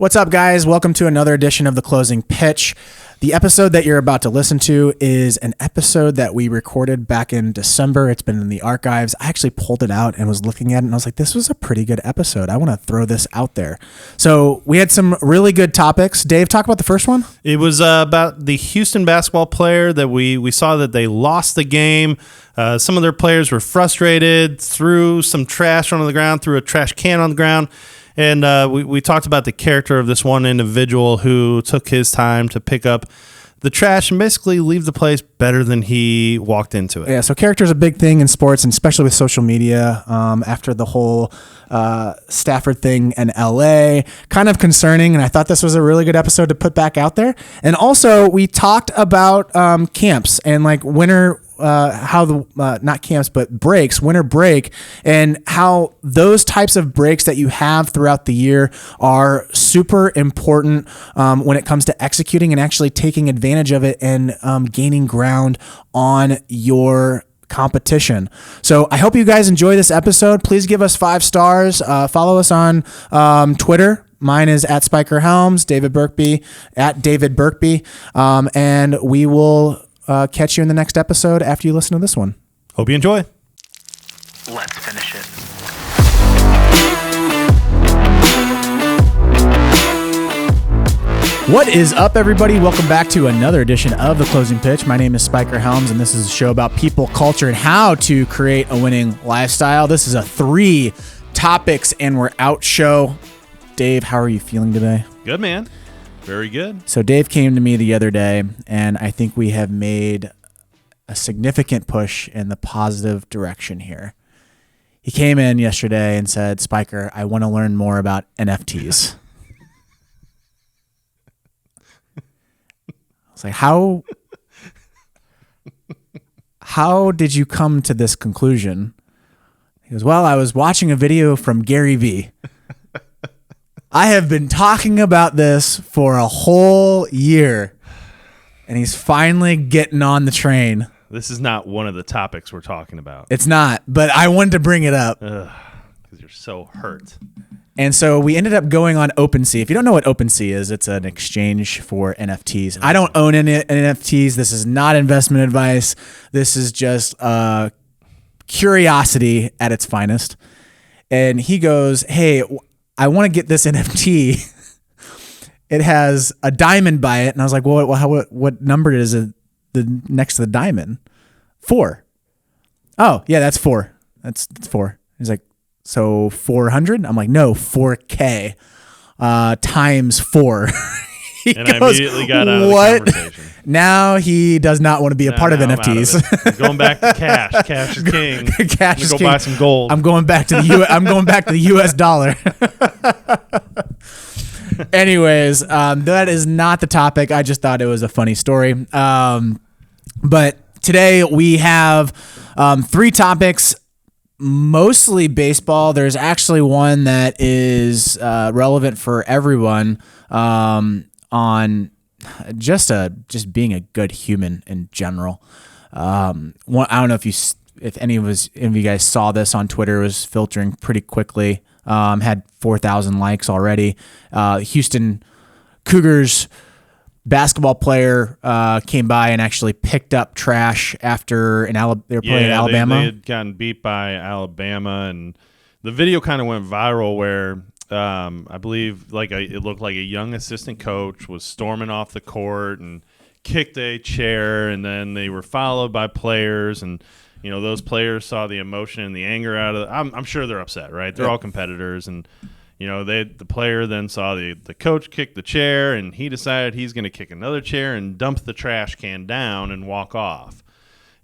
What's up, guys? Welcome to another edition of The Closing Pitch. The episode that you're about to listen to is an episode that we recorded back in December. It's been in the archives. I actually pulled it out and was looking at it, and I was like, this was a pretty good episode. I want to throw this out there. So we had some really good topics. Dave, talk about the first one. It was about the Houston basketball player that we saw that they lost the game. Some of their players were frustrated, threw some trash on the ground, threw a trash can on the ground. And we talked about the character of this one individual who took his time to pick up the trash and basically leave the place better than he walked into it. Yeah, so character is a big thing in sports, and especially with social media. After the whole Stafford thing in LA, kind of concerning, and I thought this was a really good episode to put back out there. And also, we talked about camps and like winter. How the not camps but breaks, winter break, and how those types of breaks that you have throughout the year are super important when it comes to executing and actually taking advantage of it and gaining ground on your competition. So I hope you guys enjoy this episode. Please give us 5 stars. Follow us on Twitter. Mine is at Spiker Helms, David Birkby at David Birkby, and we will catch you in the next episode after you listen to this one. Hope you enjoy. Let's finish it. What is up, everybody? Welcome back to another edition of The Closing Pitch. My name is Spiker Helms, and this is a show about people, culture, and how to create a winning lifestyle. This is a 3 topics and we're out show. Dave, how are you feeling today? Good, man. Very good. So Dave came to me the other day, and I think we have made a significant push in the positive direction here. He came in yesterday and said, Spiker, I want to learn more about NFTs. I was like, how did you come to this conclusion? He goes, well, I was watching a video from Gary Vee. I have been talking about this for a whole year, and he's finally getting on the train. This is not one of the topics we're talking about. It's not, but I wanted to bring it up. Because you're so hurt. And so we ended up going on OpenSea. If you don't know what OpenSea is, it's an exchange for NFTs. I don't own any NFTs. This is not investment advice. This is just curiosity at its finest. And he goes, hey, I want to get this NFT. It has a diamond by it. And I was like, well, what number is it next to the diamond? 4. Oh, yeah, that's 4. That's 4. He's like, so 400? I'm like, no, 4K times 4. And I immediately got out of the conversation. Now he does not want to be a part of NFTs. I'm going back to cash. Cash is king. Cash is king. Buy some gold. I'm going back to the US dollar. Anyways, that is not the topic. I just thought it was a funny story. But today we have 3 topics, mostly baseball. There's actually one that is relevant for everyone on just being a good human in general. I don't know if any of you guys saw this on Twitter. It was filtering pretty quickly. Had 4,000 likes already. Houston Cougars basketball player came by and actually picked up trash after they were playing Alabama. They had gotten beat by Alabama, and the video kind of went viral where I believe it looked like a young assistant coach was storming off the court and kicked a chair, and then they were followed by players, and those players saw the emotion and the anger out of it. I'm sure they're upset, right? They're all competitors, and the player then saw the coach kick the chair, and he decided he's going to kick another chair and dump the trash can down and walk off.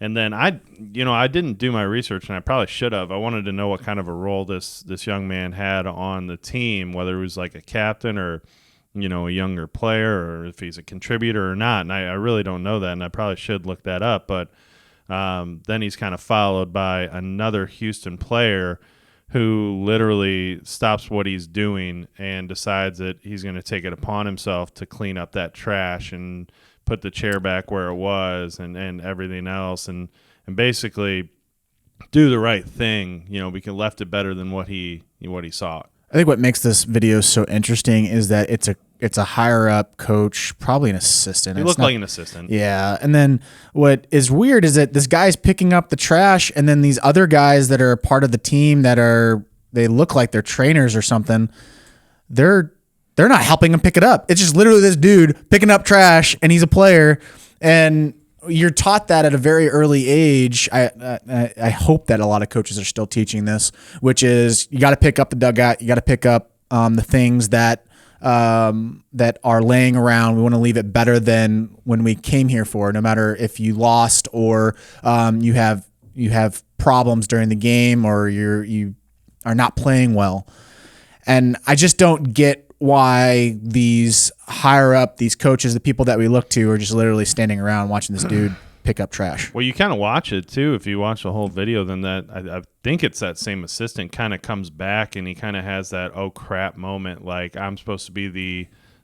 And then I didn't do my research, and I probably should have. I wanted to know what kind of a role this young man had on the team, whether it was like a captain or, a younger player, or if he's a contributor or not. And I really don't know that, and I probably should look that up. But then he's kind of followed by another Houston player who literally stops what he's doing and decides that he's going to take it upon himself to clean up that trash and put the chair back where it was and everything else, and basically do the right thing. We can left it better than what he saw. I think what makes this video so interesting is that it's a higher up coach, probably an assistant. He looked like an assistant. Yeah. And then what is weird is that this guy's picking up the trash, and then these other guys that are part of the team they look like they're trainers or something. They're not helping him pick it up. It's just literally this dude picking up trash, and he's a player. And you're taught that at a very early age. I hope that a lot of coaches are still teaching this, which is you got to pick up the dugout. You got to pick up the things that are laying around. We want to leave it better than when we came here for. No matter if you lost or you have problems during the game or you are not playing well. And I just don't get why these higher up, these coaches, the people that we look to, are just literally standing around watching this dude pick up trash. Well, you kind of watch it too. If you watch the whole video, then I think it's that same assistant kind of comes back and he kind of has that oh crap moment. Like, I'm supposed to be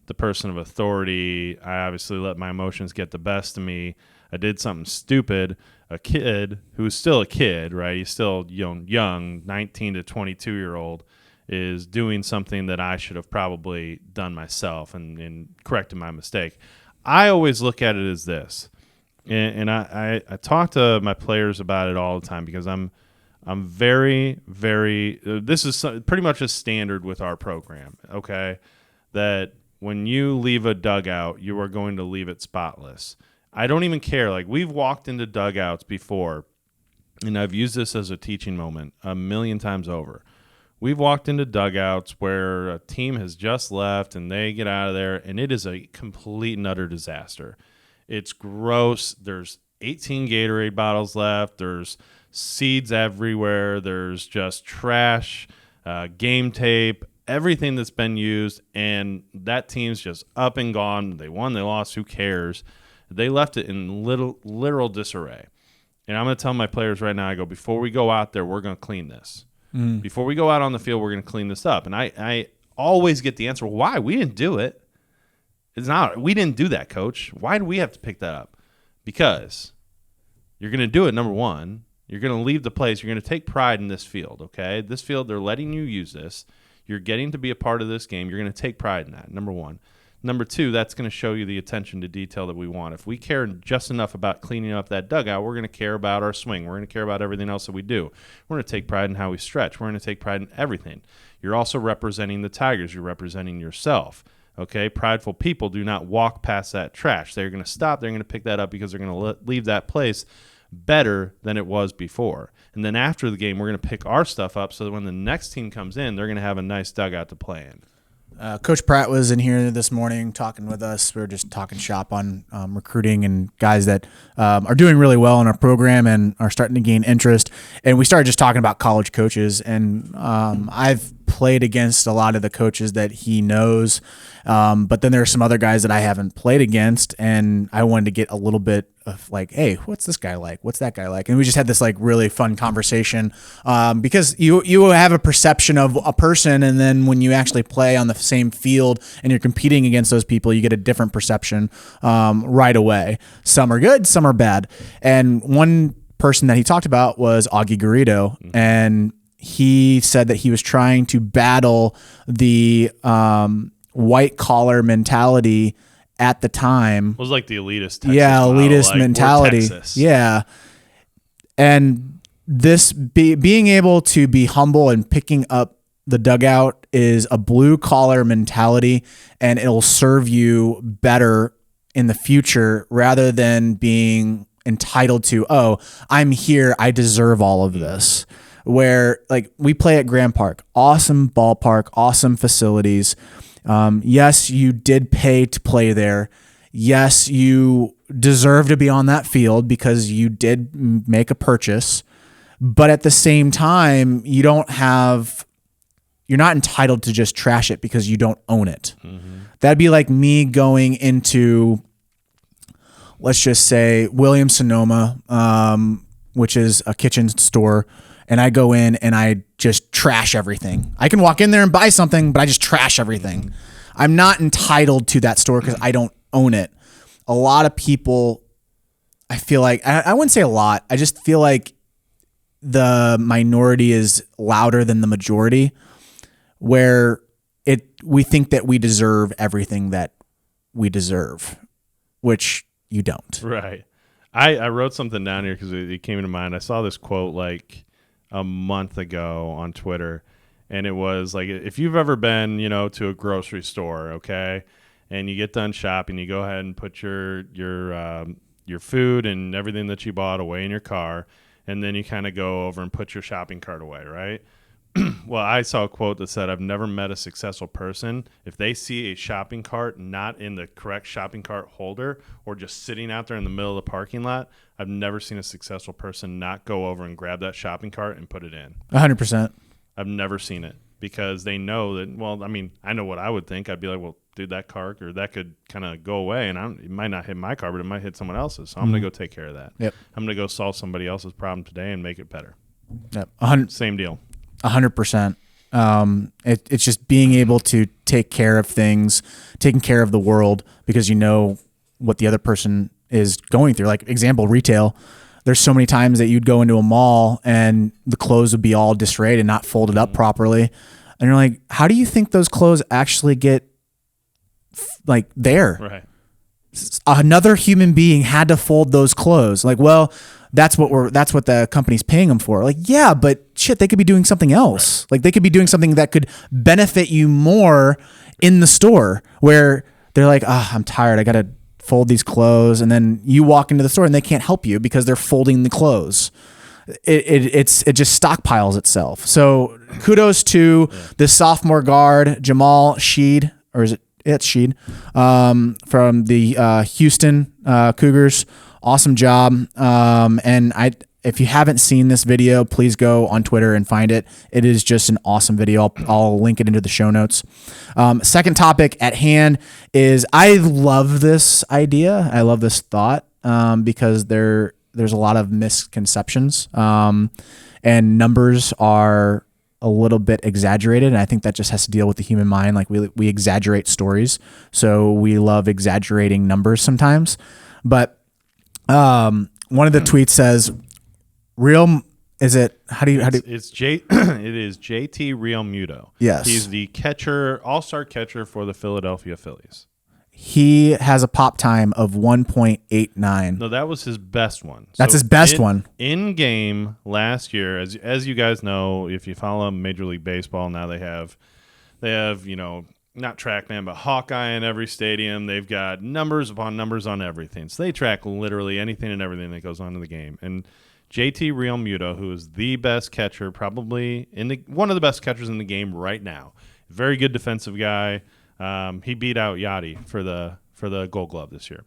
the person of authority. I obviously let my emotions get the best of me. I did something stupid. A kid who's still a kid, right? He's still young, 19 to 22-year-old. Is doing something that I should have probably done myself and corrected my mistake. I always look at it as this, and I talk to my players about it all the time because I'm very, very this is pretty much a standard with our program, okay, that when you leave a dugout, you are going to leave it spotless. I don't even care. Like, we've walked into dugouts before, and I've used this as a teaching moment a million times over. We've walked into dugouts where a team has just left and they get out of there, and it is a complete and utter disaster. It's gross. There's 18 Gatorade bottles left. There's seeds everywhere. There's just trash, game tape, everything that's been used, and that team's just up and gone. They won, they lost, who cares? They left it in literal disarray. And I'm going to tell my players right now, I go, before we go out there, we're going to clean this. Before we go out on the field, we're going to clean this up. And I always get the answer, why? We didn't do it. It's not. We didn't do that, coach. Why do we have to pick that up? Because you're going to do it, number one. You're going to leave the place. You're going to take pride in this field, okay? This field, they're letting you use this. You're getting to be a part of this game. You're going to take pride in that, number one. Number two, that's going to show you the attention to detail that we want. If we care just enough about cleaning up that dugout, we're going to care about our swing. We're going to care about everything else that we do. We're going to take pride in how we stretch. We're going to take pride in everything. You're also representing the Tigers. You're representing yourself. Okay? Prideful people do not walk past that trash. They're going to stop. They're going to pick that up because they're going to leave that place better than it was before. And then after the game, we're going to pick our stuff up so that when the next team comes in, they're going to have a nice dugout to play in. Coach Pratt was in here this morning talking with us. We were just talking shop on recruiting and guys that are doing really well in our program and are starting to gain interest. And we started just talking about college coaches. And I've played against a lot of the coaches that he knows. But then there are some other guys that I haven't played against. And I wanted to get a little bit of like, hey, what's this guy like? What's that guy like? And we just had this like really fun conversation because you have a perception of a person, and then when you actually play on the same field and you're competing against those people, you get a different perception right away. Some are good, some are bad. And one person that he talked about was Augie Garrido, and he said that he was trying to battle the white collar mentality at the time. It was like the elitist Texas elitist model, mentality. Yeah. And this being able to be humble and picking up the dugout is a blue collar mentality, and it'll serve you better in the future rather than being entitled to, oh, I'm here, I deserve all of this. Where like we play at Grand Park, awesome ballpark, awesome facilities. Yes, you did pay to play there. Yes, you deserve to be on that field because you did make a purchase. But at the same time, you're not entitled to just trash it because you don't own it. Mm-hmm. That'd be like me going into, let's just say, Williams-Sonoma, which is a kitchen store, and I go in and I just trash everything. I can walk in there and buy something, but I just trash everything. I'm not entitled to that store because I don't own it. A lot of people, I feel like, I wouldn't say a lot, I just feel like the minority is louder than the majority, where we think that we deserve everything that we deserve, which you don't. Right. I wrote something down here because it came to mind. I saw this quote like a month ago on Twitter, and it was like, if you've ever been, to a grocery store, okay, and you get done shopping, you go ahead and put your food and everything that you bought away in your car, and then you kind of go over and put your shopping cart away, right? Well, I saw a quote that said, I've never met a successful person if they see a shopping cart not in the correct shopping cart holder or just sitting out there in the middle of the parking lot. I've never seen a successful person not go over and grab that shopping cart and put it in. 100%. I've never seen it because they know that, well, I mean, I know what I would think. I'd be like, well, dude, that cart or that could kind of go away, and it might not hit my car, but it might hit someone else's. So I'm going to go take care of that. Yep. I'm going to go solve somebody else's problem today and make it better. Yep. Same deal. 100%. It's just being able to take care of things, taking care of the world because you know what the other person is going through. Like example, retail. There's so many times that you'd go into a mall and the clothes would be all disarrayed and not folded up properly. And you're like, how do you think those clothes actually get like there? Right. Another human being had to fold those clothes. Like, well, that's what the company's paying them for. Like, yeah, but shit, they could be doing something else. Right. Like they could be doing something that could benefit you more in the store where they're like, I'm tired. I got to fold these clothes. And then you walk into the store and they can't help you because they're folding the clothes. It just stockpiles itself. So kudos to the sophomore guard, Jamal Sheed, or is it? It's Sheed, from the Houston Cougars. Awesome job. And if you haven't seen this video, please go on Twitter and find it. It is just an awesome video. I'll link it into the show notes. Second topic at hand is I love this idea. I love this thought because there's a lot of misconceptions and numbers are a little bit exaggerated. And I think that just has to deal with the human mind. Like we exaggerate stories. So we love exaggerating numbers sometimes. But one of the tweets says, it is JT Realmuto. Yes. He's the catcher, all-star catcher for the Philadelphia Phillies. He has a pop time of 1.89. No, that was his best one. That's his best one. In game last year, as you guys know, if you follow Major League Baseball, now they have not TrackMan, but Hawkeye in every stadium. They've got numbers upon numbers on everything. So they track literally anything and everything that goes on in the game. And JT Realmuto, who is the best catcher, probably one of the best catchers in the game right now. Very good defensive guy. He beat out Yachty for the Gold Glove this year.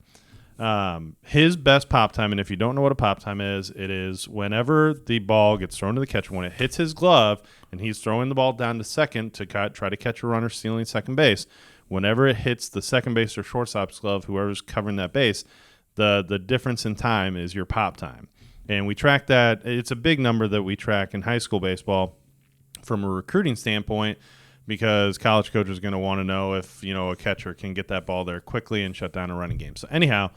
His best pop time, and if you don't know what a pop time is, it is whenever the ball gets thrown to the catcher, when it hits his glove, and he's throwing the ball down to second to try to catch a runner stealing second base. Whenever it hits the second base or shortstop's glove, whoever's covering that base, the difference in time is your pop time. And we track that. It's a big number that we track in high school baseball from a recruiting standpoint, because college coaches are going to want to know if, a catcher can get that ball there quickly and shut down a running game. So anyhow,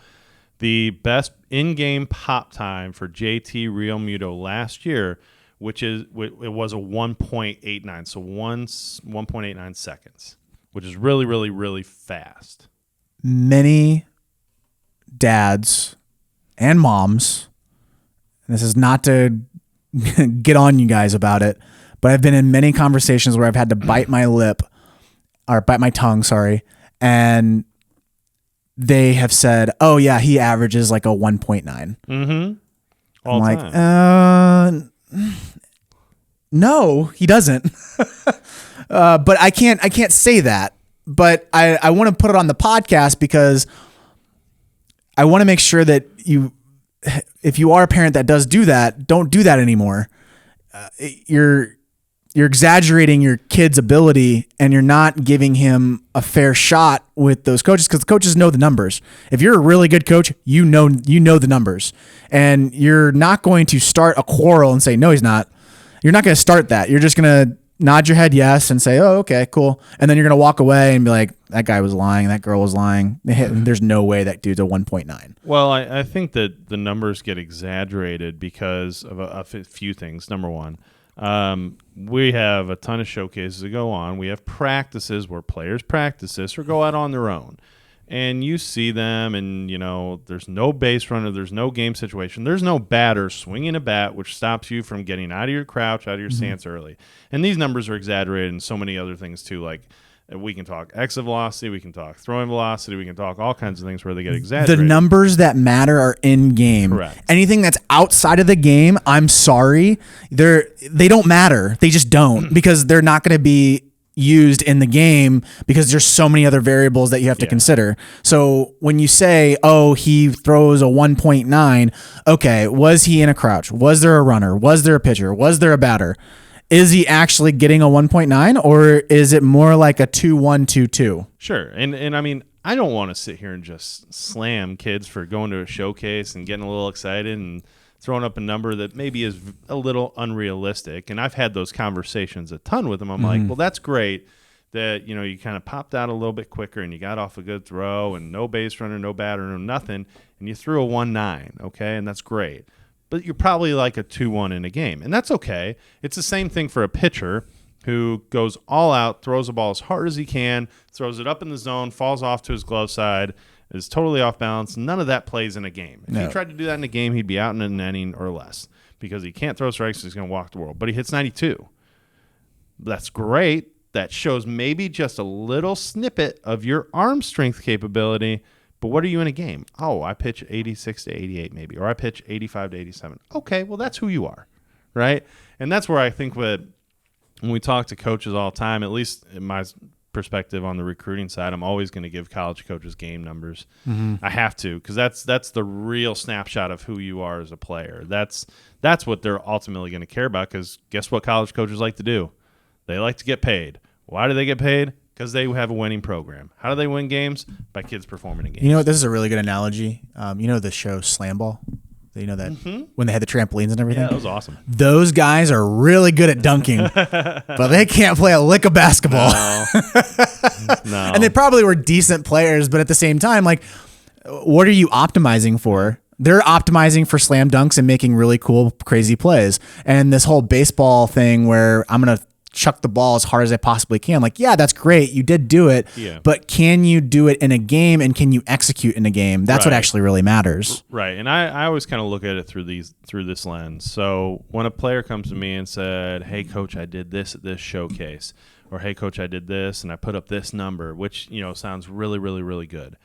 the best in-game pop time for JT Realmuto last year, it was a 1.89, so 1.89 seconds, which is really, really, really fast. Many dads and moms, and this is not to get on you guys about it, but I've been in many conversations where I've had to bite my tongue, and they have said, "Oh yeah, he averages like a 1.9." Mm-hmm. I'm like, no, he doesn't. But I can't say that. But I want to put it on the podcast because I want to make sure that if you are a parent that does do that, don't do that anymore. You're exaggerating your kid's ability and you're not giving him a fair shot with those coaches, because the coaches know the numbers. If you're a really good coach, you know the numbers, and you're not going to start a quarrel and say, no, he's not. You're not going to start that. You're just going to nod your head yes and say, oh, okay, cool. And then you're going to walk away and be like, that guy was lying. That girl was lying. There's no way that dude's a 1.9. Well, I think that the numbers get exaggerated because of a few things. Number one, We have a ton of showcases that go on. We have practices where players practice this or go out on their own. And you see them, and, there's no base runner, there's no game situation, there's no batter swinging a bat, which stops you from getting out of your crouch, out of your stance early. And these numbers are exaggerated in so many other things, too. Like, we can talk exit velocity, we can talk throwing velocity, we can talk all kinds of things where they get exaggerated. The numbers that matter are in game. Correct. Anything that's outside of the game, I'm sorry, they don't matter. They just don't, because they're not going to be used in the game because there's so many other variables that you have to consider. So when you say, oh, he throws a 1.9, okay, was he in a crouch? Was there a runner? Was there a pitcher? Was there a batter? Is he actually getting a 1.9, or is it more like a 2.122? Sure. And I mean, I don't want to sit here and just slam kids for going to a showcase and getting a little excited and throwing up a number that maybe is a little unrealistic. And I've had those conversations a ton with them. I'm like, well, that's great that, you kind of popped out a little bit quicker and you got off a good throw and no base runner, no batter, no nothing, and you threw a 1.9, okay? And that's great. But you're probably like a 2.1 in a game, and that's okay. It's the same thing for a pitcher who goes all out, throws the ball as hard as he can, throws it up in the zone, falls off to his glove side, is totally off balance. None of that plays in a game. If he tried to do that in a game, he'd be out in an inning or less because he can't throw strikes, so he's going to walk the world. But he hits 92. That's great. That shows maybe just a little snippet of your arm strength capability. But what are you in a game? Oh, I pitch 86 to 88 maybe, or I pitch 85 to 87. Okay, well, that's who you are, right? And that's where I think when we talk to coaches all the time, at least in my perspective on the recruiting side, I'm always going to give college coaches game numbers. I have to, because that's the real snapshot of who you are as a player. That's what they're ultimately going to care about, because guess what college coaches like to do? They like to get paid. Why do they get paid? Because they have a winning program. How do they win games? By kids performing in games. You know what? This is a really good analogy. The show Slam Ball? You know that when they had the trampolines and everything? Yeah, that was awesome. Those guys are really good at dunking, but they can't play a lick of basketball. No. And they probably were decent players, but at the same time, like, what are you optimizing for? They're optimizing for slam dunks and making really cool, crazy plays. And this whole baseball thing where I'm going to chuck the ball as hard as I possibly can. Like, yeah, that's great. You did do it, but can you do it in a game, and can you execute in a game? That's what actually really matters. Right. And I always kind of look at it through this lens. So when a player comes to me and said, hey, coach, I did this at this showcase, or hey, coach, I did this and I put up this number, which, sounds really, really, really good.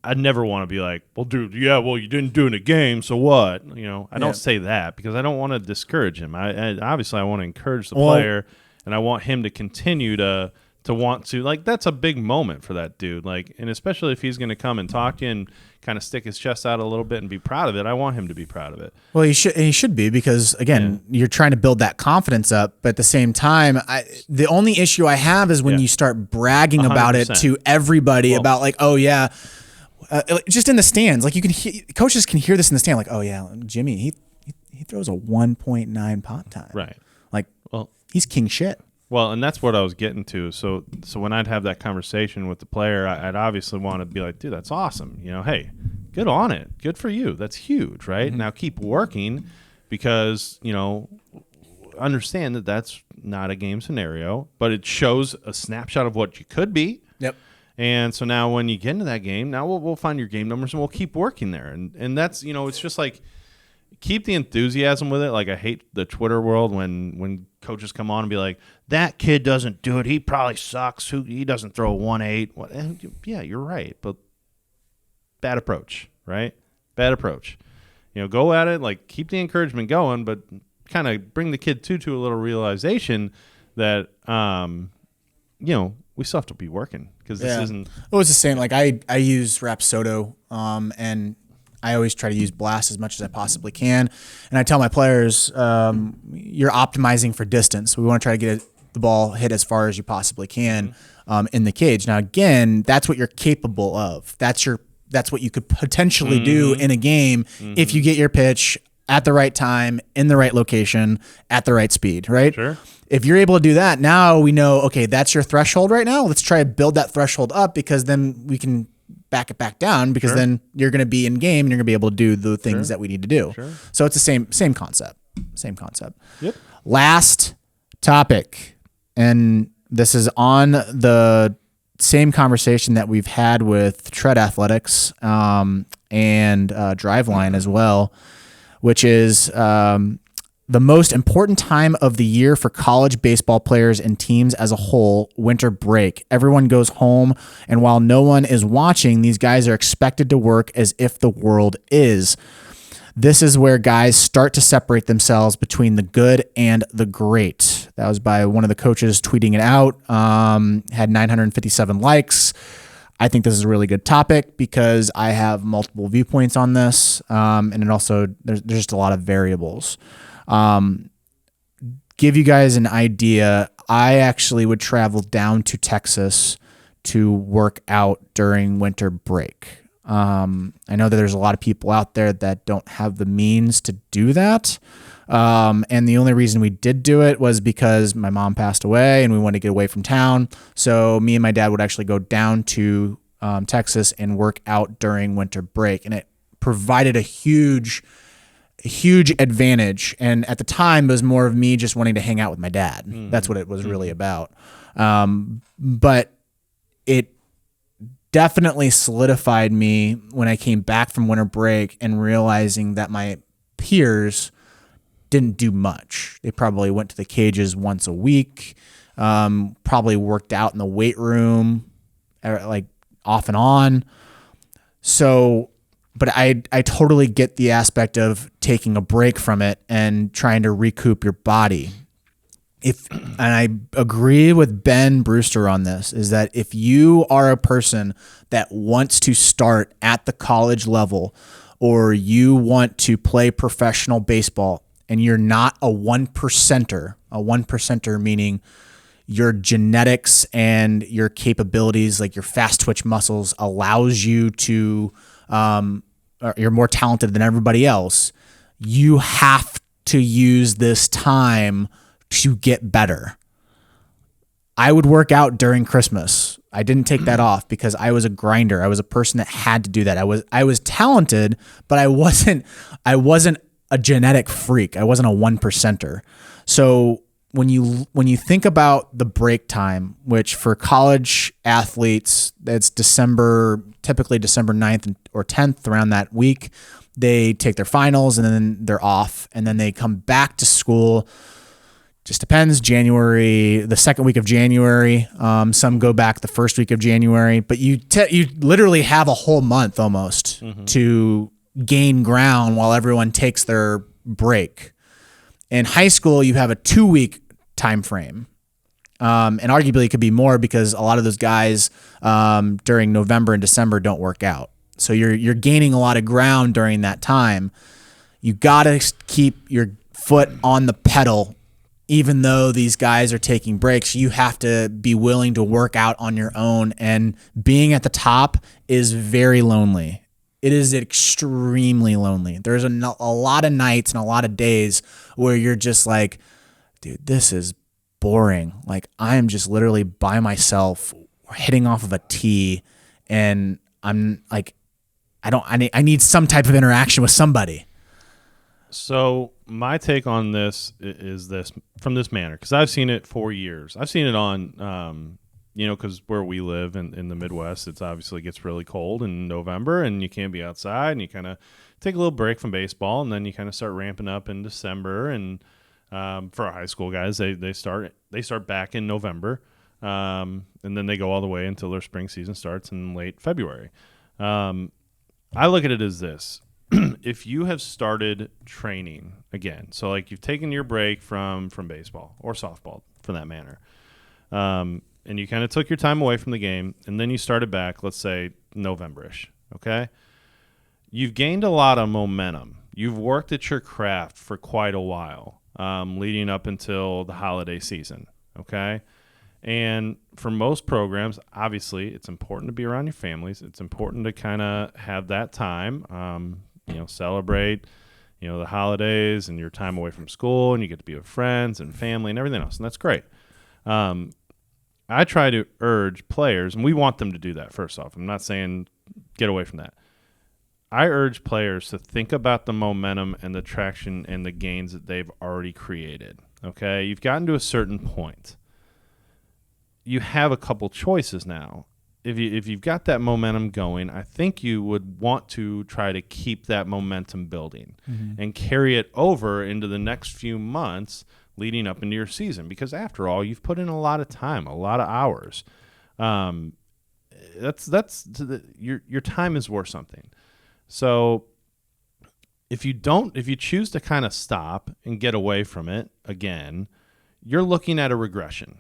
I'd never want to be like, well, dude, you didn't do it in a game, so what? I don't say that because I don't want to discourage him. I obviously want to encourage the player, and I want him to continue to want to, like, that's a big moment for that dude. Like, and especially if he's going to come and talk to you and kind of stick his chest out a little bit and be proud of it, I want him to be proud of it. Well, he should be, because again, you're trying to build that confidence up, but at the same time, the only issue I have is when you start bragging 100%. About it to everybody about, like, oh yeah. Just in the stands, like, coaches can hear this in the stand, like, oh yeah, Jimmy, he throws a 1.9 pop time, right? Like, well, he's king shit. Well, and that's what I was getting to. So when I'd have that conversation with the player, I'd obviously want to be like, dude, that's awesome. Hey, good on it, good for you. That's huge, right? Now keep working, because understand that that's not a game scenario, but it shows a snapshot of what you could be. Yep. And so now when you get into that game, now we'll find your game numbers and we'll keep working there. And that's, it's just like, keep the enthusiasm with it. Like, I hate the Twitter world when coaches come on and be like, that kid doesn't do it, he probably sucks, he doesn't throw a 1.8. Yeah, you're right, but bad approach, right? Bad approach. Go at it, like, keep the encouragement going, but kind of bring the kid to a little realization that, we still have to be working, because this isn't. It was the same. Like, I use Rapsodo, and I always try to use blast as much as I possibly can. And I tell my players, you're optimizing for distance. We want to try to get the ball hit as far as you possibly can in the cage. Now, again, that's what you're capable of. That's what you could potentially do in a game if you get your pitch at the right time, in the right location, at the right speed, right? Sure. If you're able to do that, now we know, okay, that's your threshold right now. Let's try to build that threshold up, because then we can back it back down, because then you're going to be in game and you're going to be able to do the things that we need to do. Sure. So it's the same concept. Same concept. Yep. Last topic, and this is on the same conversation that we've had with tread athletics and driveline as well, which is the most important time of the year for college baseball players and teams as a whole, winter break. Everyone goes home, and while no one is watching, these guys are expected to work as if the world is. This is where guys start to separate themselves between the good and the great. That was by one of the coaches tweeting it out. Had 957 likes. I think this is a really good topic because I have multiple viewpoints on this, and it also there's just a lot of variables. Give you guys an idea. I actually would travel down to Texas to work out during winter break. I know that there's a lot of people out there that don't have the means to do that. And the only reason we did do it was because my mom passed away and we wanted to get away from town. So me and my dad would actually go down to Texas and work out during winter break. And it provided a huge advantage. And at the time, it was more of me just wanting to hang out with my dad. That's what it was really about. But it definitely solidified me when I came back from winter break and realizing that my peers didn't do much. They probably went to the cages once a week, probably worked out in the weight room, like off and on. So, but I totally get the aspect of taking a break from it and trying to recoup your body. And I agree with Ben Brewster on this, is that if you are a person that wants to start at the college level or you want to play professional baseball and you're not a one percenter meaning your genetics and your capabilities, like your fast twitch muscles allows you to, you're more talented than everybody else, you have to use this time to get better. I would work out during Christmas. I didn't take that off because I was a grinder. I was a person that had to do that. I was talented, but I wasn't a genetic freak. I wasn't a one percenter. So when you think about the break time, which for college athletes, it's typically December 9th or 10th, around that week, they take their finals and then they're off and then they come back to school. Just depends. January, the second week of January. Some go back the first week of January, but you literally have a whole month almost to gain ground while everyone takes their break. In high school, you have a 2-week time frame, and arguably it could be more because a lot of those guys during November and December don't work out. So you're gaining a lot of ground during that time. You gotta keep your foot on the pedal. Even though these guys are taking breaks, you have to be willing to work out on your own. And being at the top is very lonely. It is extremely lonely. There's a lot of nights and a lot of days where you're just like, dude, this is boring. Like, I am just literally by myself hitting off of a tee. And I'm like, I need some type of interaction with somebody. So my take on this is this from this manner, because I've seen it for years. I've seen it on, because where we live in the Midwest, it's obviously gets really cold in November and you can't be outside and you kind of take a little break from baseball and then you kind of start ramping up in December. And for our high school guys, they start back in November and then they go all the way until their spring season starts in late February. I look at it as this. If you have started training again, so like you've taken your break from baseball or softball for that matter, and you kind of took your time away from the game, and then you started back, let's say November-ish, okay? You've gained a lot of momentum. You've worked at your craft for quite a while, leading up until the holiday season, okay? And for most programs, obviously, it's important to be around your families. It's important to kind of have that time, celebrate, the holidays and your time away from school, and you get to be with friends and family and everything else, and that's great. I try to urge players, and we want them to do that, first off. I'm not saying get away from that. I urge players to think about the momentum and the traction and the gains that they've already created. Okay, you've gotten to a certain point. You have a couple choices now. If you've got that momentum going, I think you would want to try to keep that momentum building and carry it over into the next few months leading up into your season. Because after all, you've put in a lot of time, a lot of hours. Your time is worth something. So if you choose to kind of stop and get away from it again, you're looking at a regression.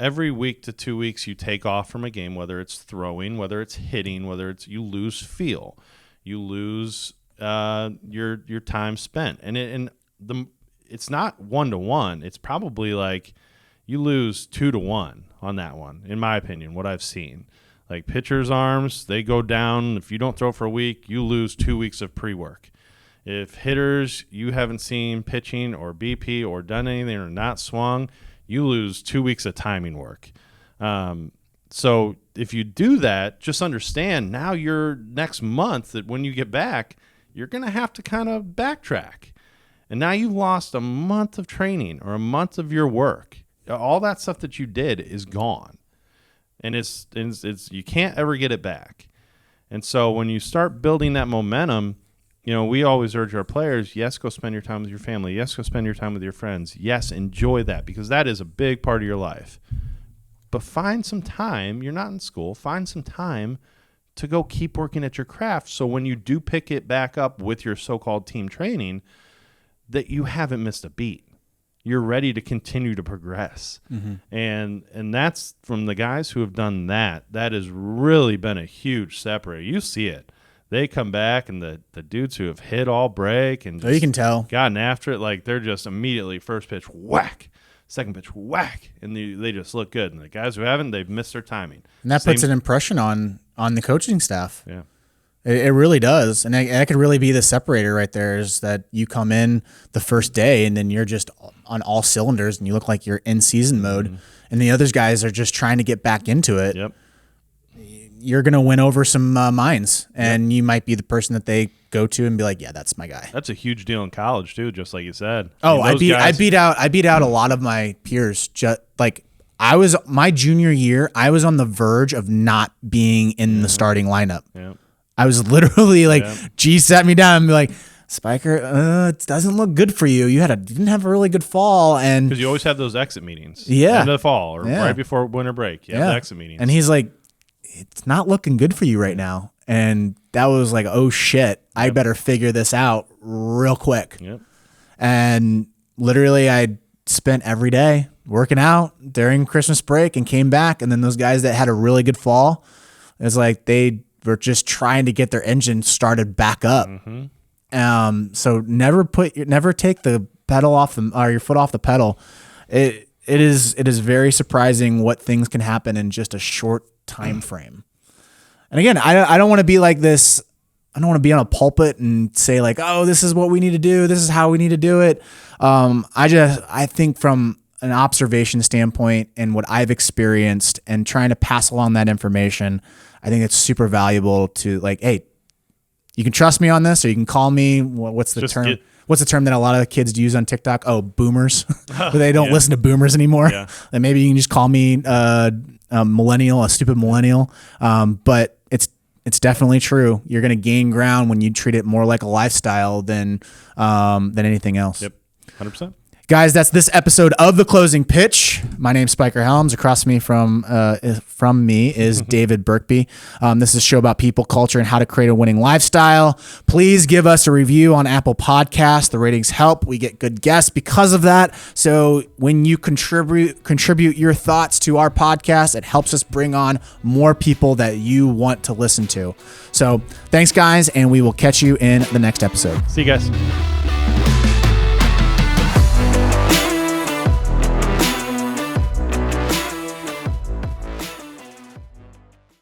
Every week to 2 weeks you take off from a game, whether it's throwing, whether it's hitting, whether it's you lose feel, you lose your time spent, it's not 1-to-1. It's probably like you lose 2-to-1 on that one, in my opinion. What I've seen, like pitchers' arms, they go down. If you don't throw for a week, you lose 2 weeks of pre-work. If hitters you haven't seen pitching or BP or done anything or not swung, you lose 2 weeks of timing work. So if you do that, just understand now your next month that when you get back, you're going to have to kind of backtrack. And now you've lost a month of training or a month of your work. All that stuff that you did is gone. And it's you can't ever get it back. And so when you start building that momentum, we always urge our players, yes, go spend your time with your family. Yes, go spend your time with your friends. Yes, enjoy that because that is a big part of your life. But find some time. You're not in school. Find some time to go keep working at your craft so when you do pick it back up with your so-called team training, that you haven't missed a beat. You're ready to continue to progress. And that's from the guys who have done that. That has really been a huge separator. You see it. They come back, and the dudes who have hit all break and you can tell gotten after it, like they're just immediately first pitch, whack, second pitch, whack, and they just look good. And the guys who haven't, they've missed their timing. And that puts an impression on the coaching staff. Yeah. It really does. And that could really be the separator right there is that you come in the first day and then you're just on all cylinders and you look like you're in season mode and the other guys are just trying to get back into it. Yep. You're going to win over some minds and you might be the person that they go to and be like, yeah, that's my guy. That's a huge deal in college too, just like you said. Oh, I beat out a lot of my peers. Just like my junior year, I was on the verge of not being in the starting lineup. Yeah. I was literally like, G sat me down and be like, Spiker, it doesn't look good for you. You didn't have a really good fall, and because you always have those exit meetings, end of the fall or right before winter break. You have the exit meetings, and he's like, it's not looking good for you right now, and that was like, oh shit, I better figure this out real quick. Yep. And literally, I spent every day working out during Christmas break and came back, and then those guys that had a really good fall, it's like they were just trying to get their engine started back up. So never take the pedal off or your foot off the pedal. It is very surprising what things can happen in just a short time frame. And again, I don't want to be like this. I don't want to be on a pulpit and say like, oh, this is what we need to do. This is how we need to do it. I think from an observation standpoint and what I've experienced and trying to pass along that information, I think it's super valuable to like, hey, you can trust me on this, or you can call me. What's the term? What's the term that a lot of kids use on TikTok? Oh, boomers. They don't listen to boomers anymore. Yeah. And maybe you can just call me a millennial, a stupid millennial. But it's definitely true. You're going to gain ground when you treat it more like a lifestyle than anything else. Yep, 100%. Guys, that's this episode of The Closing Pitch. My name's Spiker Helms. Across me from me is David Birkby. This is a show about people, culture, and how to create a winning lifestyle. Please give us a review on Apple Podcasts. The ratings help. We get good guests because of that. So when you contribute your thoughts to our podcast, it helps us bring on more people that you want to listen to. So thanks, guys, and we will catch you in the next episode. See you guys.